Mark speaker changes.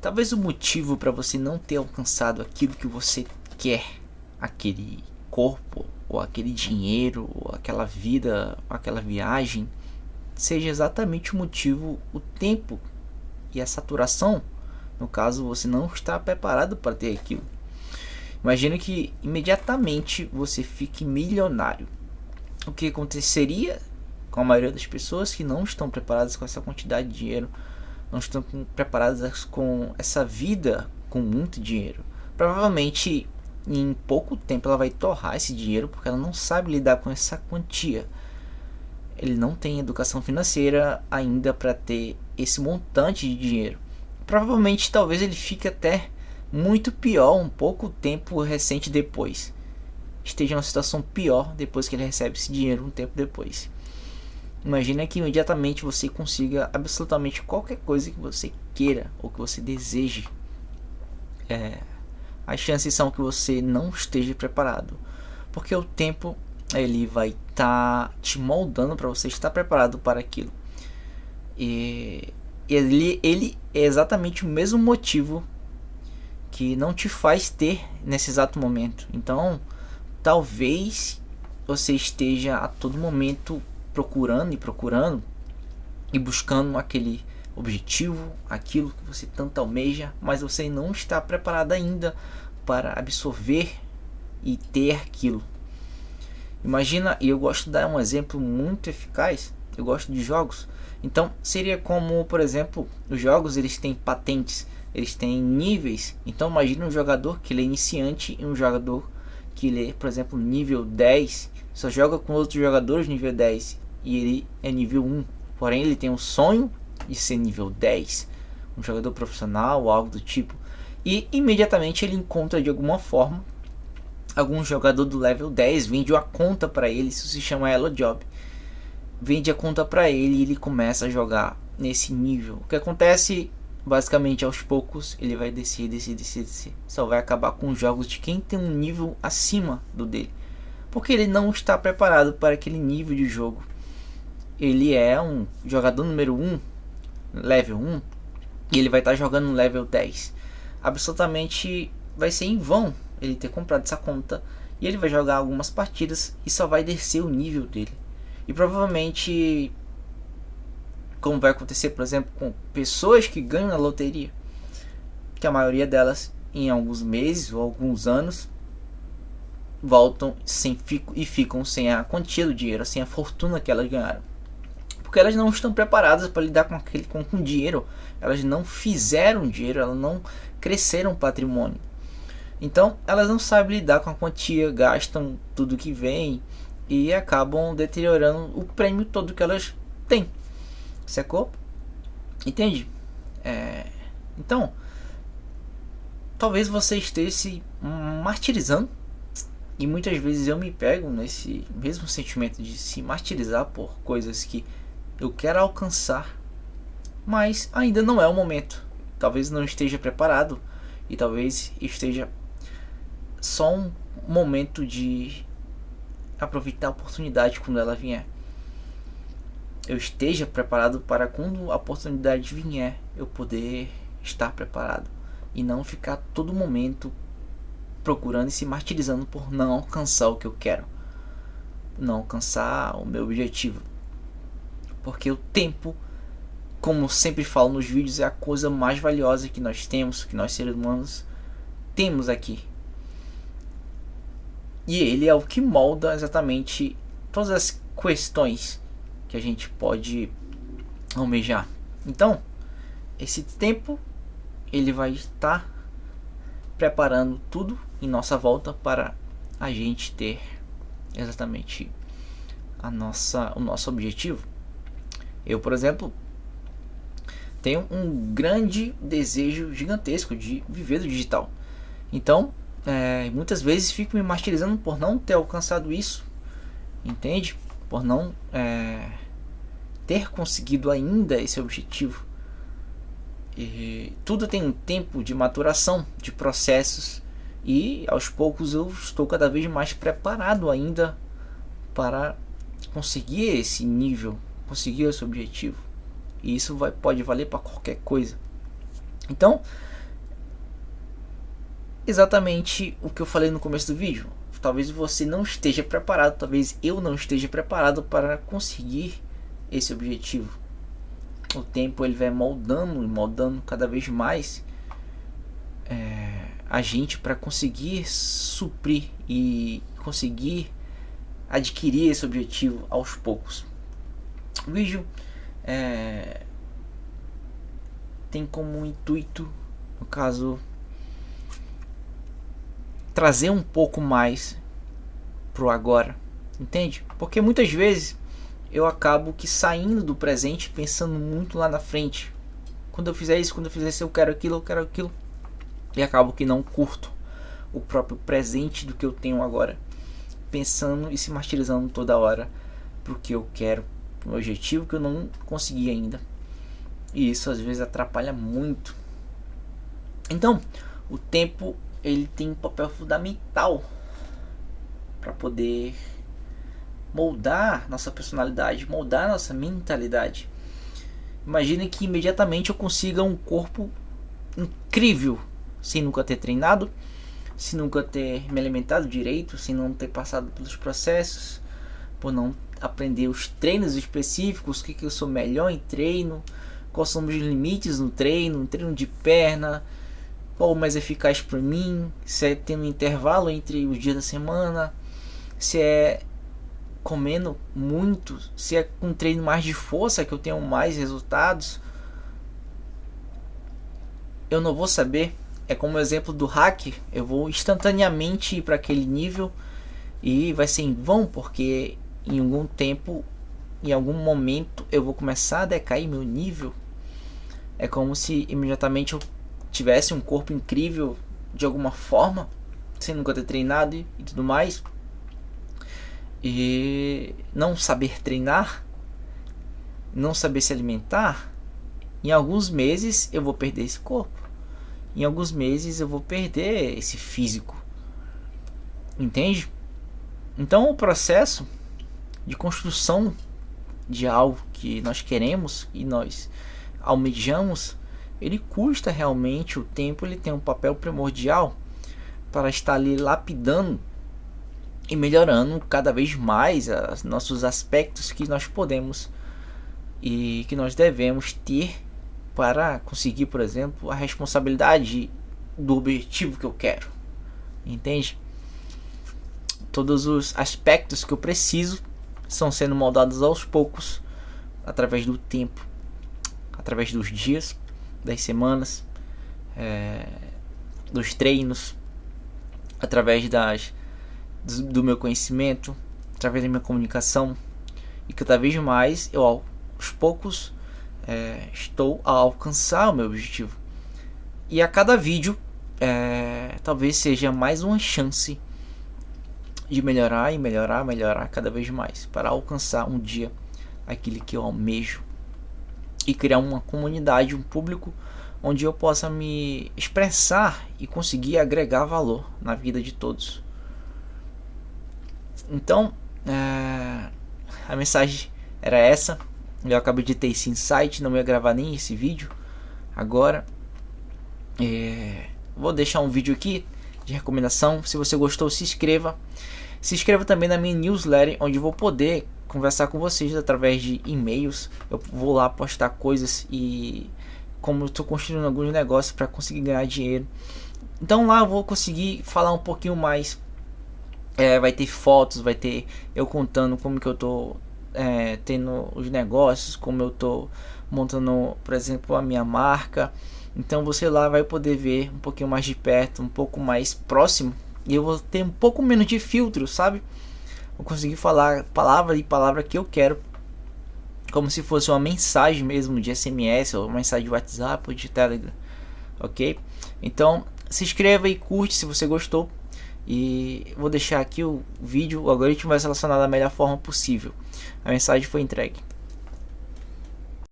Speaker 1: Talvez o motivo para você não ter alcançado aquilo que você quer, aquele corpo, ou aquele dinheiro, ou aquela vida, aquela viagem, seja exatamente o motivo, o tempo e a saturação. No caso, você não está preparado para ter aquilo. Imagina que imediatamente você fique milionário. O que aconteceria com a maioria das pessoas que não estão preparadas com essa quantidade de dinheiro, não estão preparadas com essa vida com muito dinheiro? Provavelmente em pouco tempo ela vai torrar esse dinheiro, porque ela não sabe lidar com essa quantia. Ele não tem educação financeira ainda para ter esse montante de dinheiro. Provavelmente talvez ele fique até muito pior um pouco tempo recente depois. Esteja em uma situação pior depois que ele recebe esse dinheiro um tempo depois. Imagina que imediatamente você consiga absolutamente qualquer coisa que você queira ou que você deseje. As chances são que você não esteja preparado, porque o tempo ele vai estar te moldando para você estar preparado para aquilo. E ele é exatamente o mesmo motivo que não te faz ter nesse exato momento. Então, talvez você esteja a todo momento procurando e buscando aquele objetivo, aquilo que você tanto almeja, mas você não está preparado ainda para absorver e ter aquilo. Imagina, e eu gosto de dar um exemplo muito eficaz, eu gosto de jogos. Então seria como, por exemplo, os jogos eles têm patentes, eles têm níveis. Então imagina um jogador que ele é iniciante e um jogador que ele é, por exemplo, nível 10, só joga com outros jogadores nível 10 e ele é nível 1. Porém ele tem um sonho de ser nível 10, um jogador profissional ou algo do tipo. E imediatamente ele encontra de alguma forma algum jogador do level 10, vende uma conta para ele, isso se chama Elo Job. Vende a conta para ele e ele começa a jogar nesse nível. O que acontece basicamente aos poucos, ele vai descer. Só vai acabar com os jogos de quem tem um nível acima do dele, porque ele não está preparado para aquele nível de jogo. Ele é um jogador número 1, level 1, e ele vai estar jogando no level 10. Absolutamente vai ser em vão ele ter comprado essa conta, e ele vai jogar algumas partidas e só vai descer o nível dele. E provavelmente, como vai acontecer, por exemplo, com pessoas que ganham na loteria, que a maioria delas em alguns meses ou alguns anos voltam e ficam sem a quantia do dinheiro, sem a fortuna que elas ganharam, porque elas não estão preparadas para lidar com dinheiro. Elas não fizeram dinheiro, elas não cresceram patrimônio. Então elas não sabem lidar com a quantia, gastam tudo que vem e acabam deteriorando o prêmio todo que elas têm. Sacou? Entende? Então, talvez você esteja se martirizando, e muitas vezes eu me pego nesse mesmo sentimento de se martirizar por coisas que eu quero alcançar, mas ainda não é o momento. Talvez não esteja preparado, e talvez esteja só um momento de aproveitar a oportunidade quando ela vier. Eu esteja preparado para quando a oportunidade vier, eu poder estar preparado e não ficar todo momento procurando e se martirizando por não alcançar o que eu quero, não alcançar o meu objetivo. Porque o tempo, como sempre falo nos vídeos, é a coisa mais valiosa que nós temos, que nós seres humanos temos aqui. E ele é o que molda exatamente todas as questões que a gente pode almejar. Então, esse tempo ele vai estar preparando tudo em nossa volta para a gente ter exatamente o nosso objetivo. Eu, por exemplo, tenho um grande desejo gigantesco de viver do digital. Então, muitas vezes fico me martirizando por não ter alcançado isso, entende? Por não ter conseguido ainda esse objetivo. E tudo tem um tempo de maturação, de processos, e aos poucos eu estou cada vez mais preparado ainda para conseguir esse nível, conseguir esse objetivo. E isso pode valer para qualquer coisa. Então, exatamente o que eu falei no começo do vídeo. Talvez você não esteja preparado, talvez eu não esteja preparado para conseguir esse objetivo. O tempo ele vai moldando e moldando cada vez mais a gente para conseguir suprir e conseguir adquirir esse objetivo aos poucos. O vídeo tem como intuito, no caso, trazer um pouco mais pro agora, entende? Porque muitas vezes eu acabo que saindo do presente pensando muito lá na frente. Quando eu fizer isso, eu quero aquilo, e acabo que não curto o próprio presente do que eu tenho agora, pensando e se martirizando toda hora porque eu quero um objetivo que eu não consegui ainda, e isso às vezes atrapalha muito. Então o tempo ele tem um papel fundamental para poder moldar nossa personalidade, moldar nossa mentalidade. Imagine que imediatamente eu consiga um corpo incrível sem nunca ter treinado, sem nunca ter me alimentado direito, sem não ter passado pelos processos, por não aprender os treinos específicos, o que eu sou melhor em treino, quais são os limites no treino de perna, qual o mais eficaz para mim, se é tendo intervalo entre os dias da semana, se é comendo muito, se é com treino mais de força que eu tenho mais resultados. Eu não vou saber. É como o exemplo do hack, eu vou instantaneamente ir para aquele nível e vai ser em vão, porque em algum tempo, em algum momento eu vou começar a decair meu nível. É como se imediatamente eu tivesse um corpo incrível de alguma forma, sem nunca ter treinado e tudo mais, e não saber treinar, não saber se alimentar. Em alguns meses eu vou perder esse corpo, em alguns meses eu vou perder esse físico, entende? Então o processo de construção de algo que nós queremos e nós almejamos, ele custa realmente o tempo. Ele tem um papel primordial para estar ali lapidando e melhorando cada vez mais os nossos aspectos que nós podemos e que nós devemos ter para conseguir, por exemplo, a responsabilidade do objetivo que eu quero, entende? Todos os aspectos que eu preciso estão sendo moldados aos poucos, através do tempo, através dos dias, das semanas, dos treinos, através do meu conhecimento, através da minha comunicação, e cada vez mais eu aos poucos estou a alcançar o meu objetivo. E a cada vídeo talvez seja mais uma chance de melhorar e melhorar cada vez mais, para alcançar um dia aquilo que eu almejo e criar uma comunidade, um público onde eu possa me expressar e conseguir agregar valor na vida de todos. Então a mensagem era essa. Eu acabei de ter esse insight, não ia gravar nem esse vídeo agora. Vou deixar um vídeo aqui de recomendação. Se você gostou, se inscreva. Se inscreva também na minha newsletter, onde eu vou poder conversar com vocês através de e-mails. Eu vou lá postar coisas e como eu estou construindo alguns negócios para conseguir ganhar dinheiro. Então lá eu vou conseguir falar um pouquinho mais. Vai ter fotos, vai ter eu contando como que eu tô tendo os negócios, como eu tô montando, por exemplo, a minha marca. Então você lá vai poder ver um pouquinho mais de perto, um pouco mais próximo, e eu vou ter um pouco menos de filtro, sabe? Vou conseguir falar palavra e palavra que eu quero, como se fosse uma mensagem mesmo de SMS ou uma mensagem de WhatsApp ou de Telegram, ok? Então se inscreva e curte se você gostou. E vou deixar aqui o vídeo, o algoritmo vai selecionar da melhor forma possível. A mensagem foi entregue.